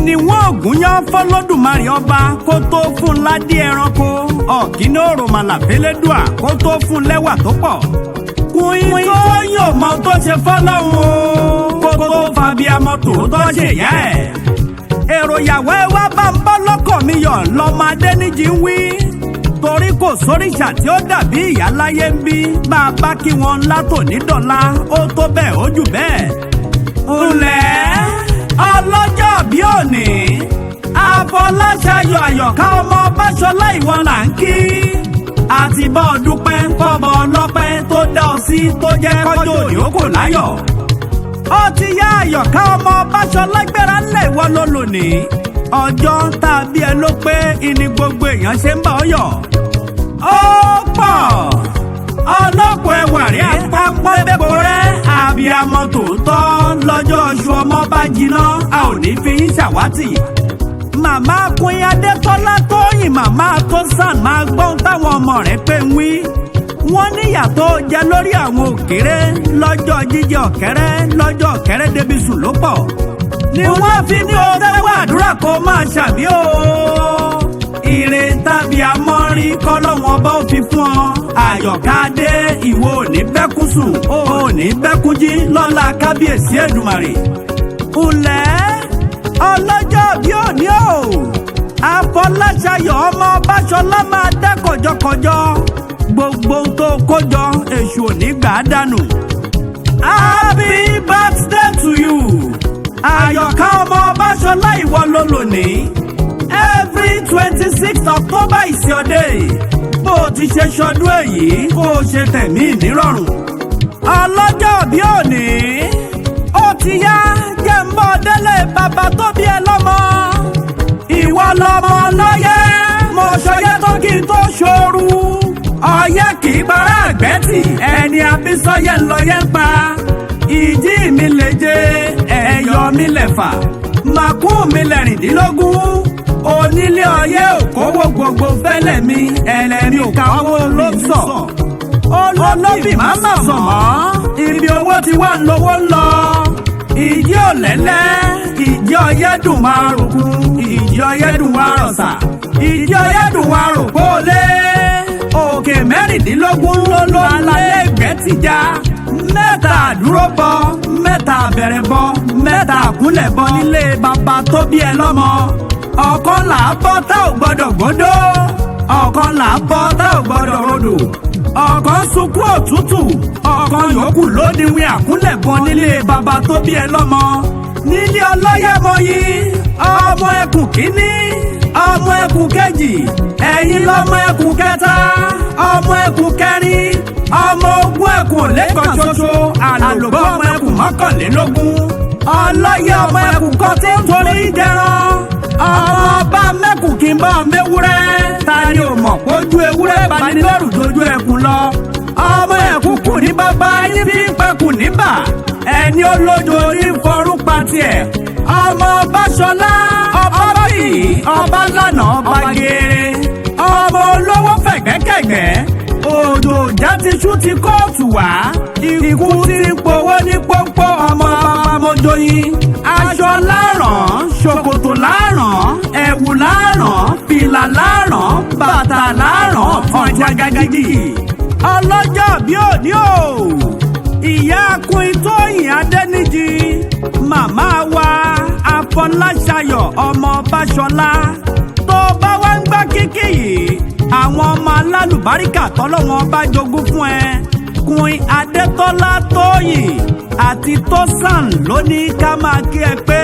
kìnìún ògúnyán fọlọ́dùmarè ọba kó tó fún ládé ẹranko ọ̀kíní òròmàlà fẹ́lẹ́dùà kó tó fún lẹ́wà tó pọ̀. Queen Tóyìn ò mọ tó ṣe fọ́lọ́hún o kó tó fàbíamọ tòótọ́ ṣe yá ẹ̀. èrò ìyàwó ẹ wá bá ń bọ́ lọ́kọ̀ mi yọ̀ lọ́mọ Adéníjì ń wí. torí kò sóríṣà tí ó dàbí ìyá láyé ń bí bá a bá kí wọn látòní dọ̀la ó tó bẹ́ẹ̀ ó jù bẹ́ẹ̀. ǹlẹ́ ọlọ́jọ́ bí òní Afọláṣayọ̀ Àyọ̀ká ọmọ Báṣọlá ìwọ là ń kí. àti bọ́ dúpẹ́ fọ́bọ̀ ọlọ́pẹ́ tó dá ọ sí tó jẹ́ kọjọ́ òní ó kò láyọ̀. ó ti yá Àyọ̀ká ọmọ Báṣọlá gbéra ńlẹ̀ ìwọ ló lónìí. ọjọ́ tàbí ẹ ló pé ìní gbogbo èèyàn ṣe ń bá ọ yọ̀. ó pọ̀ ọlọ́pọ̀ ẹwà rí apọ́nbẹ́pọ̀ rẹ̀ àbíamọ tòótọ́ lọ́jọ́ oṣù ọmọ bá jiná a ò ní fi yín ṣàwátì. màmá Queen Adétọ́lá Tóyìn màmá tó sàn máa gbọ́n táwọn ọmọ rẹ̀ pé ń wí. wọ́n níyà tó jẹ lórí àwọn òkèrè lọ́jọ́ jíjẹ ọ̀kẹ́rẹ́ lọ́jọ́ ọ̀kẹ́rẹ́ débi sùn ló pọ̀. ni wọ́n fi ní o tẹ́wọ́ àdúrà kó máa ṣàmì o. ire tàbí amọ́rí kọ́lọ́wọ́n bá fi fún ọ. Àyọ̀ká dé ìwọ ò ní bẹ́kún sùn ò ní bẹ́kún jí lọ́lá kábíyèsí Èdùmàrè. ǹlẹ́ ọlọ́jọ́ bí òní o Afọláṣayọ̀ ọmọ Báṣọlá máa dá kọjọkọjọ gbogbo tó kójọ èṣù ò ní gbà á dànù. Happy birthday to you Àyọ̀ká ọmọ Báṣọlá ìwọ ló lónìí. Every 26th October is your day. bó o ti ṣe ṣọdún èyí kó o ṣe tẹ̀mí nírọ̀rùn. ọlọ́jọ́ bí òní ó ti yá jẹ́ ń bọ́ délé bàbá tó bí ẹ lọ́mọ. ìwọ lọmọ lọ́yẹ́ mo ṣọyẹ́ tó kí n tó ṣoru. ọyẹ́ kì í para àgbẹ̀tì ẹni abísọ́yẹ́ ńlọyẹ́ ń pa. ìdí mi lè jẹ ẹ̀yọ̀ mi lẹ̀fà màkú mi lẹ́rìndínlógún. onílé ọyẹ́ òkòwò gbogbo fẹ́lẹ̀ mi ẹlẹ́mi òkàwọ́ ló sọ. olóbì má mà sọ mọ́ ibi owó ti wà lówó ń lọ. ìdí òlẹ́lẹ́ ìdí ọyẹ́ dùn máa rògùn ìdí ọyẹ́ dùn wá rọ̀ṣà ìdí ọyẹ́ dùn wá rògbò lé. òkè mẹ́rìndínlógún ló ló alálẹ́ ìgbẹ́ ti já. mẹ́ta àdúró bọ mẹ́ta àbẹ̀rẹ̀ bọ mẹ́ta àkúnlẹ̀ bọ nílé bàbá tó bí ẹ lọ́mọ. ọ̀kan là á bọ́ tá ò gbọ́dọ̀ gbódò. ọ̀kan là á bọ́ tá ò gbọ́dọ̀ rodò. ọ̀kan sunkún òtútù ọ̀kan yòókù lódiwìn àkúnlẹ̀ bọ nílé bàbá tó bí ẹ lọ́mọ. nílé ọlọ́yẹ̀mọyì ọmọ ẹkùn kínní ọmọ ẹkùn kejì ẹ̀yin lọ́mọ ẹkùn kẹta ọmọ ẹkùn kẹrin ọmọ ogún ẹkùn lẹ́kọ̀ọ́ ṣoṣo àlògbó ọmọ ẹkùn mọ́kànlélógún. ọlọ́yẹ̀ ọmọ ẹkùn kan tí ń torí dẹran. ọmọ ọba mẹ́kùn kí n bá mẹ́wúrẹ́. ta ni ò mọ̀ pójú ewúrẹ́ bá ní lọ́rùn dojú ẹkùn lọ. ọmọ ẹkùn kù ní bàbá yín fi ń pẹkùn níbà. ẹni olójo orí ń forún pa tiẹ̀. ọmọ Báṣọlá ọba báyìí ọba lánàá ọba geere. ọmọ olówó fẹ̀gbẹ́kẹ̀gbẹ́. òjò játìṣú ti kóòtù wá. ikú ti ń powó ní pọ́npọ́ ọmọ Babamojoyin. aṣọ láràn ṣòkòtò láràn ẹ̀wù láràn fìlà láràn bàtà láràn ọjà gàgàgì. ọlọ́jọ́ bí òní o ìyá Queen Tóyìn Adéníjì màmá wa Afọláṣayọ̀ ọmọ Báṣọlá. tó bá wá ń gbá kíkì yìí àwọn ọmọ alálùbáríkà tọ́lọ́wọ́n bá jogún fún ẹ. Queen Adétọ́lá Tóyìn àti Tósàn ló ní ká máa kí ẹ pé.